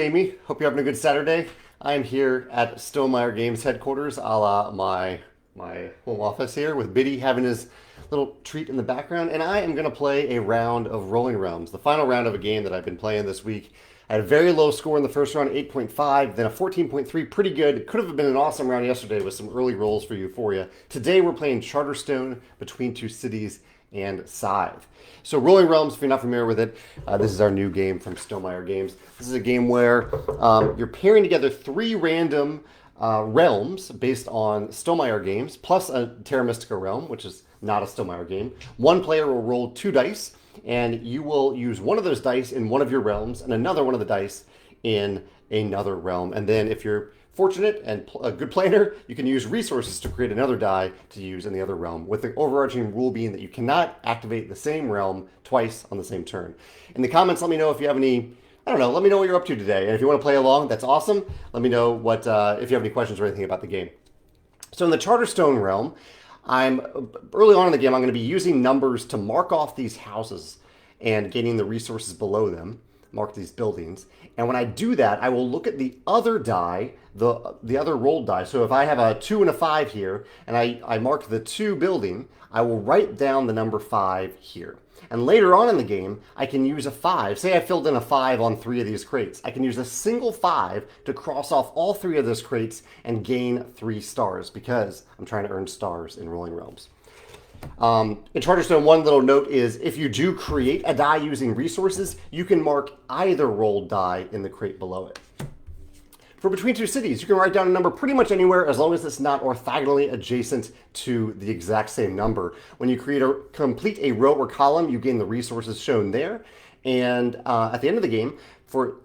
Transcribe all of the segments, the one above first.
Jamey. Hope you're having a good Saturday. I'm here at Stegmaier Games headquarters, a la my home office here, with Biddy having his little treat in the background, and I am going to play a round of Rolling Realms, the final round of a game that I've been playing this week. I had a very low score in the first round, 8.5, then a 14.3, pretty good. It could have been an awesome round yesterday with some early rolls for Euphoria. Today we're playing Charterstone, Between Two Cities, and Scythe. So Rolling Realms, if you're not familiar with it, this is our new game from Stegmaier Games. This is a game where you're pairing together three random realms based on Stegmaier games, plus a Terra Mystica realm, which is not a Stegmaier game. One player will roll 2 dice, and you will use one of those dice in one of your realms and another one of the dice in another realm. And then if you're fortunate and a good planner, you can use resources to create another die to use in the other realm, with the overarching rule being that you cannot activate the same realm twice on the same turn. In the comments, let me know if you have any, I don't know, let me know what you're up to today. And if you want to play along, that's awesome. Let me know what if you have any questions or anything about the game. So in the Charterstone realm, early on in the game, I'm going to be using numbers to mark off these houses and gaining the resources below them, mark these buildings. And when I do that, I will look at the other die, the other rolled die. So if I have a 2 and a 5 here, and I mark the 2 building, I will write down the number 5 here. And later on in the game, I can use a 5. Say I filled in a 5 on 3 of these crates. I can use a single 5 to cross off all 3 of those crates and gain 3 stars, because I'm trying to earn stars in Rolling Realms. In Charterstone, one little note is if you do create a die using resources, you can mark either rolled die in the crate below it. For Between Two Cities, you can write down a number pretty much anywhere as long as it's not orthogonally adjacent to the exact same number. When you complete a row or column, you gain the resources shown there. And at the end of the game,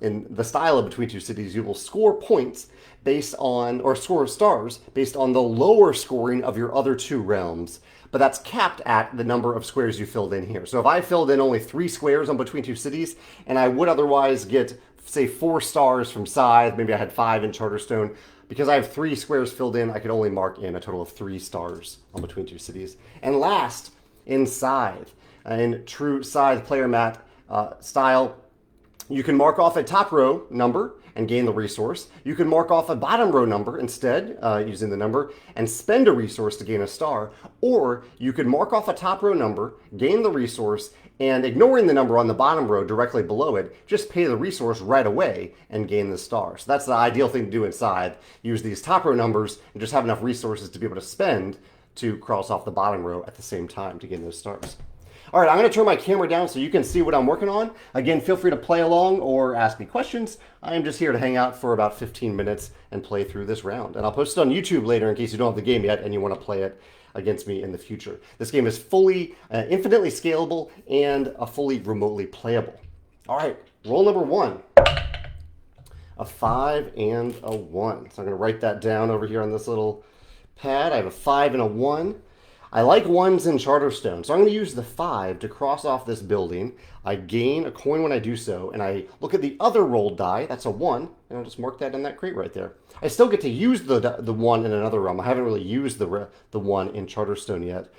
in the style of Between Two Cities, you will score points based on, or score stars based on the lower scoring of your other 2 realms. But that's capped at the number of squares you filled in here. So if I filled in only 3 squares on Between Two Cities, and I would otherwise get, say, 4 stars from Scythe, maybe I had 5 in Charterstone, because I have 3 squares filled in, I could only mark in a total of 3 stars on Between Two Cities. And last, in Scythe, in true Scythe player mat style, you can mark off a top row number and gain the resource. You can mark off a bottom row number instead, using the number, and spend a resource to gain a star. Or you could mark off a top row number, gain the resource, and ignoring the number on the bottom row directly below it, just pay the resource right away and gain the star. So that's the ideal thing to do inside. Use these top row numbers and just have enough resources to be able to spend to cross off the bottom row at the same time to gain those stars. All right, I'm going to turn my camera down so you can see what I'm working on. Again, feel free to play along or ask me questions. I am just here to hang out for about 15 minutes and play through this round. And I'll post it on YouTube later in case you don't have the game yet and you want to play it against me in the future. This game is fully, infinitely scalable and fully remotely playable. All right, roll number 1. A 5 and a 1. So I'm going to write that down over here on this little pad. I have a 5 and a 1. I like 1s in Charterstone, so I'm going to use the 5 to cross off this building. I gain a coin when I do so, and I look at the other rolled die. That's a 1, and I'll just mark that in that crate right there. I still get to use the 1 in another realm. I haven't really used the 1 in Charterstone yet.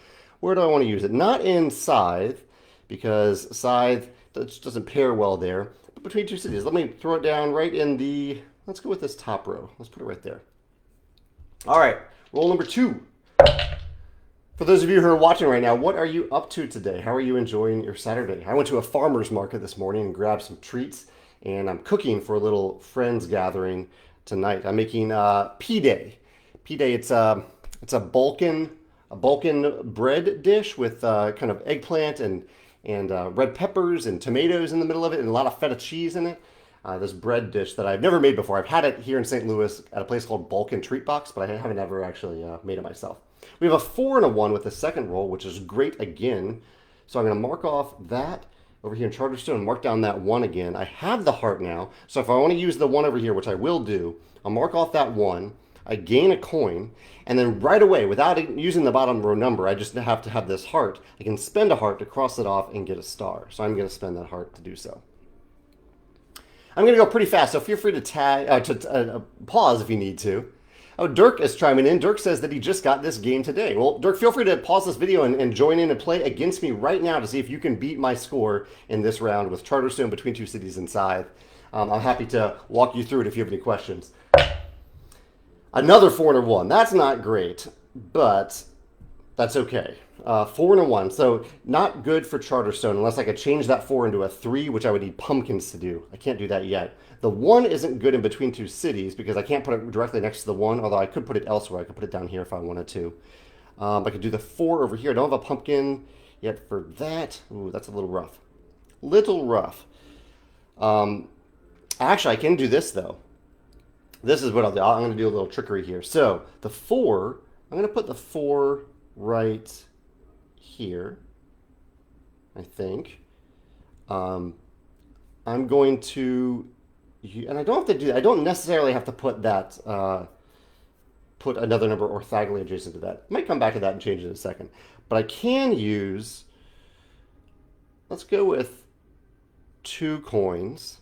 Where do I want to use it? Not in Scythe, because Scythe just doesn't pair well there. But Between Two Cities, let me throw it down right in the, let's go with this top row. Let's put it right there. All right, roll number 2. For those of you who are watching right now, what are you up to today? How are you enjoying your Saturday? I went to a farmer's market this morning and grabbed some treats, and I'm cooking for a little friends gathering tonight. I'm making P-Day. P-Day, it's a Balkan bread dish with kind of eggplant and red peppers and tomatoes in the middle of it, and a lot of feta cheese in it. This bread dish that I've never made before. I've had it here in St. Louis at a place called Balkan Treat Box, but I haven't ever actually made it myself. We have a 4 and a 1 with the second roll, which is great again. So I'm going to mark off that over here in Charterstone and mark down that 1 again. I have the heart now, so if I want to use the 1 over here, which I will do, I'll mark off that 1. I gain a coin, and then right away, without using the bottom row number, I just have to have this heart. I can spend a heart to cross it off and get a star. So I'm going to spend that heart to do so. I'm going to go pretty fast, so feel free to pause if you need to. Oh, Dirk is chiming in. Dirk says that he just got this game today. Well, Dirk, feel free to pause this video and join in and play against me right now to see if you can beat my score in this round with Charterstone, Between Two Cities, and Scythe. I'm happy to walk you through it if you have any questions. Another 4 and a 1. That's not great, but that's okay. 4 and a 1. So not good for Charterstone unless I could change that 4 into a 3, which I would need pumpkins to do. I can't do that yet. The 1 isn't good in between two cities because I can't put it directly next to the 1, although I could put it elsewhere. I could put it down here if I wanted to. I could do the 4 over here. I don't have a pumpkin yet for that. Ooh, that's a little rough. Little rough. Actually, I can do this, though. This is what I'll do. I'm going to do a little trickery here. So the 4, I'm going to put the 4 right here, I think. I'm going to, and I don't have to do that. I don't necessarily have to put that, put another number orthogonally adjacent to that. I might come back to that and change it in a second. But I can use, let's go with 2 coins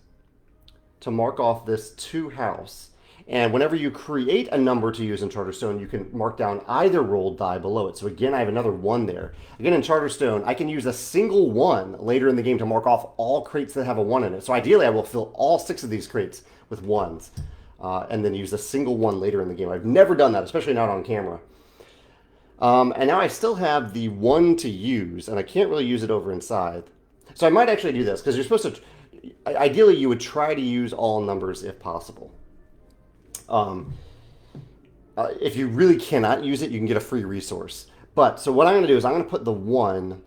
to mark off this 2 house. And whenever you create a number to use in Charterstone, you can mark down either rolled die below it. So again, I have another 1 there. Again, in Charterstone, I can use a single 1 later in the game to mark off all crates that have a 1 in it. So ideally, I will fill all 6 of these crates with 1s, and then use a single 1 later in the game. I've never done that, especially not on camera. And now I still have the 1 to use, and I can't really use it over in Scythe. So I might actually do this, because you're supposed to, ideally, you would try to use all numbers if possible. If you really cannot use it, you can get a free resource. But, so what I'm going to do is I'm going to put the 1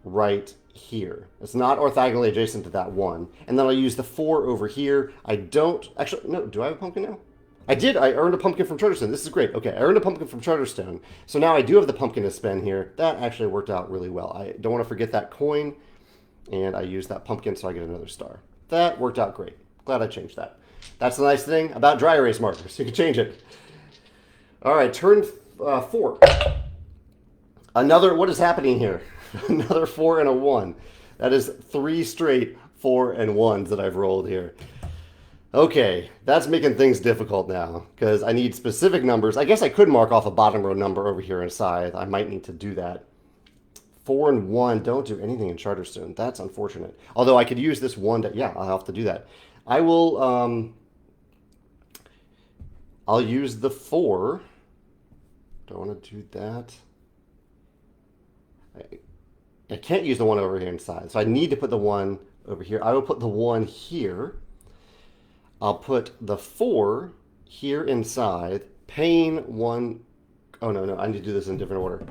right here. It's not orthogonally adjacent to that 1. And then I'll use the 4 over here. I don't, actually, no, do I have a pumpkin now? I did. I earned a pumpkin from Charterstone. This is great. Okay, I earned a pumpkin from Charterstone. So now I do have the pumpkin to spend here. That actually worked out really well. I don't want to forget that coin. And I used that pumpkin so I get another star. That worked out great. Glad I changed that. That's the nice thing about dry erase markers. You can change it. All right, turn 4. Another, what is happening here? Another 4 and a 1. That is 3 straight 4 and 1s that I've rolled here. Okay, that's making things difficult now because I need specific numbers. I guess I could mark off a bottom row number over here in Scythe. I might need to do that. 4 and 1 don't do anything in Charterstone. That's unfortunate. Although I could use this 1 to, yeah, I'll have to do that. I will, I'll use the 4. Don't want to do that. I can't use the 1 over here inside, so I need to put the 1 over here. I will put the 1 here. I'll put the 4 here inside, paying 1. Oh, no, I need to do this in a different order.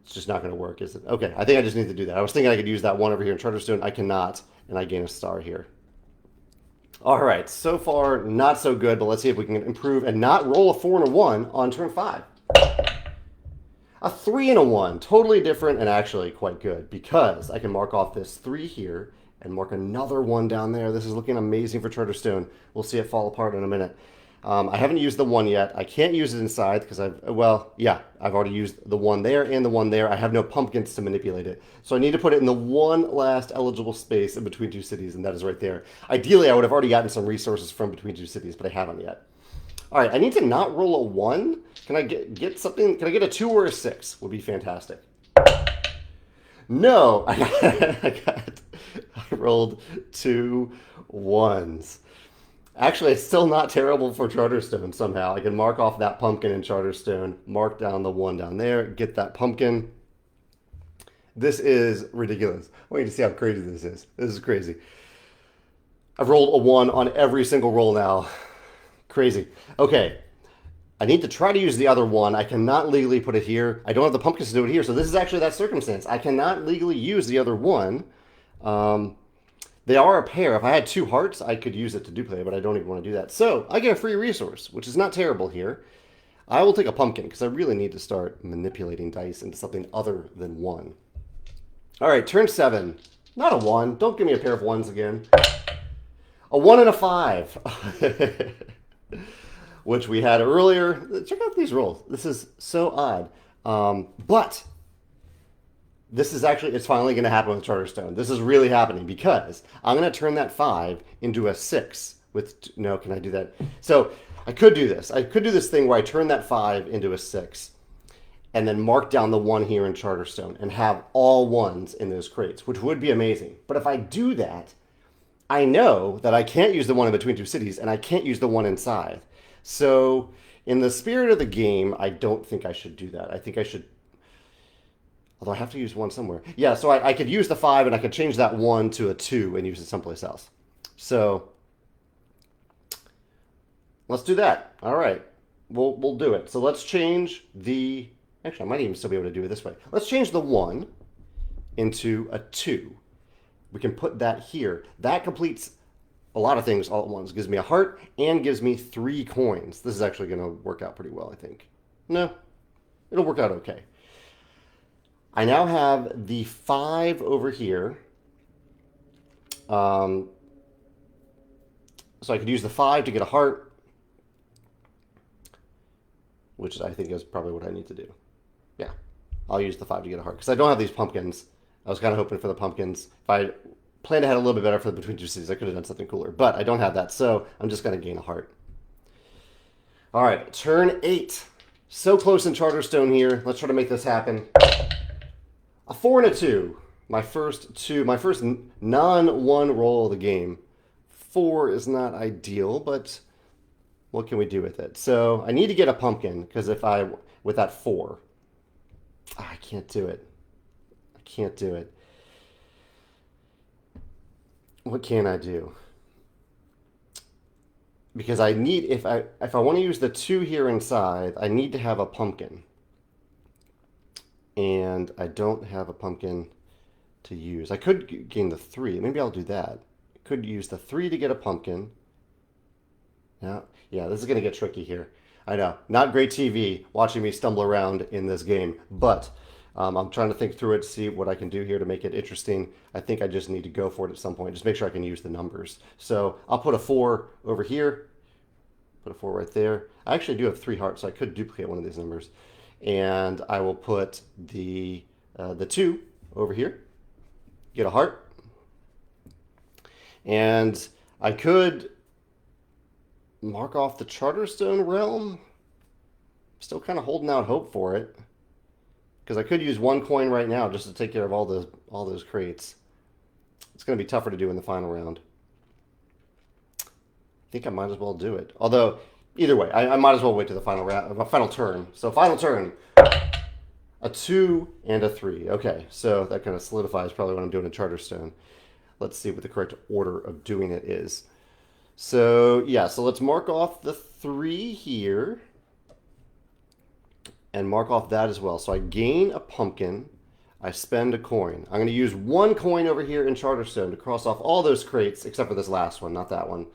It's just not going to work, is it? Okay, I think I just need to do that. I was thinking I could use that 1 over here in Charterstone. I cannot, and I gain a star here. All right, so far, not so good, but let's see if we can improve and not roll a 4 and a 1 on turn 5. A 3 and a 1, totally different and actually quite good because I can mark off this 3 here and mark another 1 down there. This is looking amazing for Charterstone. We'll see it fall apart in a minute. I haven't used the 1 yet. I can't use it inside because I've already used the 1 there and the 1 there. I have no pumpkins to manipulate it. So I need to put it in the 1 last eligible space in between 2 cities, and that is right there. Ideally, I would have already gotten some resources from between 2 cities, but I haven't yet. All right, I need to not roll a 1. Can I get something? Can I get a 2 or a 6? Would be fantastic. No, I rolled 2 1s. Actually, it's still not terrible for Charterstone somehow. I can mark off that pumpkin in Charterstone, mark down the 1 down there, get that pumpkin. This is ridiculous. Wait to see how crazy this is. This is crazy. I've rolled a 1 on every single roll now. Crazy. Okay. I need to try to use the other 1. I cannot legally put it here. I don't have the pumpkins to do it here. So this is actually that circumstance. I cannot legally use the other 1. They are a pair. If I had 2 hearts, I could use it to duplicate, but I don't even want to do that. So I get a free resource, which is not terrible here. I will take a pumpkin because I really need to start manipulating dice into something other than 1. All right, turn 7. Not a 1. Don't give me a pair of 1s again. A 1 and a 5. Which we had earlier. Check out these rolls. This is so odd. But this is actually, it's finally going to happen with Charterstone. This is really happening because I'm going to turn that 5 into a 6 with, no, can I do that? So I could do this. I could do this thing where I turn that 5 into a 6 and then mark down the 1 here in Charterstone and have all 1s in those crates, which would be amazing. But if I do that, I know that I can't use the one in between two cities, and I can't use the one inside. So, in the spirit of the game, I don't think I should do that. I think I should, although I have to use one somewhere. Yeah, so I could use the 5, and I could change that 1 to a 2 and use it someplace else. So, let's do that. All right, we'll do it. So let's change the. Actually, I might even still be able to do it this way. Let's change the 1 into a 2. We can put that here. That completes a lot of things all at once. Gives me a heart and gives me 3 coins. This is actually going to work out pretty well, I think. No, it'll work out okay. I now have the 5 over here. So I could use the 5 to get a heart, which I think is probably what I need to do. Yeah, I'll use the 5 to get a heart because I don't have these pumpkins. I was kind of hoping for the pumpkins. If I planned ahead a little bit better for the between two cities, I could have done something cooler. But I don't have that, so I'm just going to gain a heart. All right, turn 8. So close in Charterstone here. Let's try to make this happen. A 4 and a 2. My first non-1 roll of the game. 4 is not ideal, but what can we do with it? So I need to get a pumpkin because with that 4, I can't do it. Can't do it. What can I do? Because I need, if I want to use the 2 here inside, I need to have a pumpkin. And I don't have a pumpkin to use. I could gain the 3. Maybe I'll do that. I could use the 3 to get a pumpkin. Now, yeah, this is going to get tricky here. I know. Not great TV watching me stumble around in this game, but I'm trying to think through it to see what I can do here to make it interesting. I think I just need to go for it at some point. Just make sure I can use the numbers. So I'll put a 4 over here. Put a 4 right there. I actually do have 3 hearts, so I could duplicate one of these numbers. And I will put the 2 over here. Get a heart. And I could mark off the Charterstone realm. Still kind of holding out hope for it. Because I could use 1 coin right now just to take care of all those crates. It's going to be tougher to do in the final round. I think I might as well do it. Although, either way, I might as well wait to the final round, final turn. So final turn, a 2 and a 3. Okay, so that kind of solidifies probably what I'm doing in Charterstone. Let's see what the correct order of doing it is. So yeah, so let's mark off the 3 here. And mark off that as well. So I gain a pumpkin. I spend a coin. I'm going to use 1 coin over here in Charterstone to cross off all those crates, except for this last one, not that one.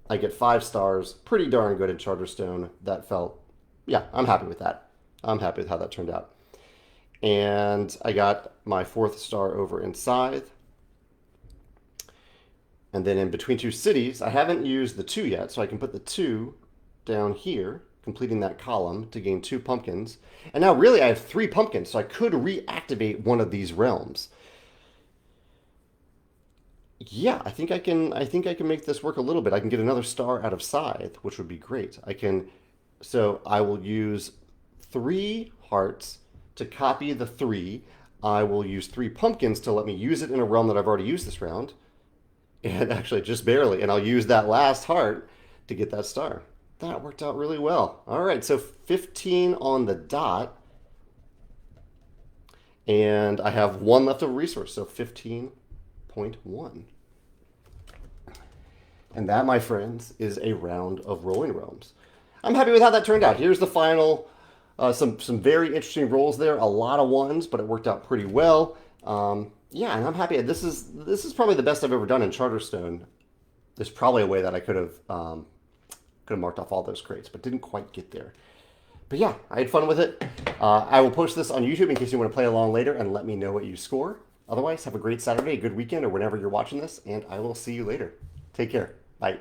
I get 5 stars. Pretty darn good at Charterstone. That felt, yeah, I'm happy with that. I'm happy with how that turned out. And I got my 4th star over in Scythe. And then in between two cities, I haven't used the 2 yet, so I can put the 2 down here, completing that column to gain 2 pumpkins. And now really I have 3 pumpkins, so I could reactivate one of these realms. Yeah, I think I can make this work a little bit. I can get another star out of Scythe, which would be great. So I will use 3 hearts to copy the 3. I will use 3 pumpkins to let me use it in a realm that I've already used this round. And actually just barely. And I'll use that last heart to get that star. That worked out really well. All right, so 15 on the dot. And I have 1 leftover resource, so 15.1. And that, my friends, is a round of Rolling Realms. I'm happy with how that turned out. Here's the final, some very interesting rolls there. A lot of 1s, but it worked out pretty well. Yeah, and I'm happy. This is probably the best I've ever done in Charterstone. There's probably a way that I could have marked off all those crates, but didn't quite get there. But yeah, I had fun with it. I will post this on YouTube in case you want to play along later and let me know what you score. Otherwise, have a great Saturday, a good weekend, or whenever you're watching this, and I will see you later. Take care. Bye.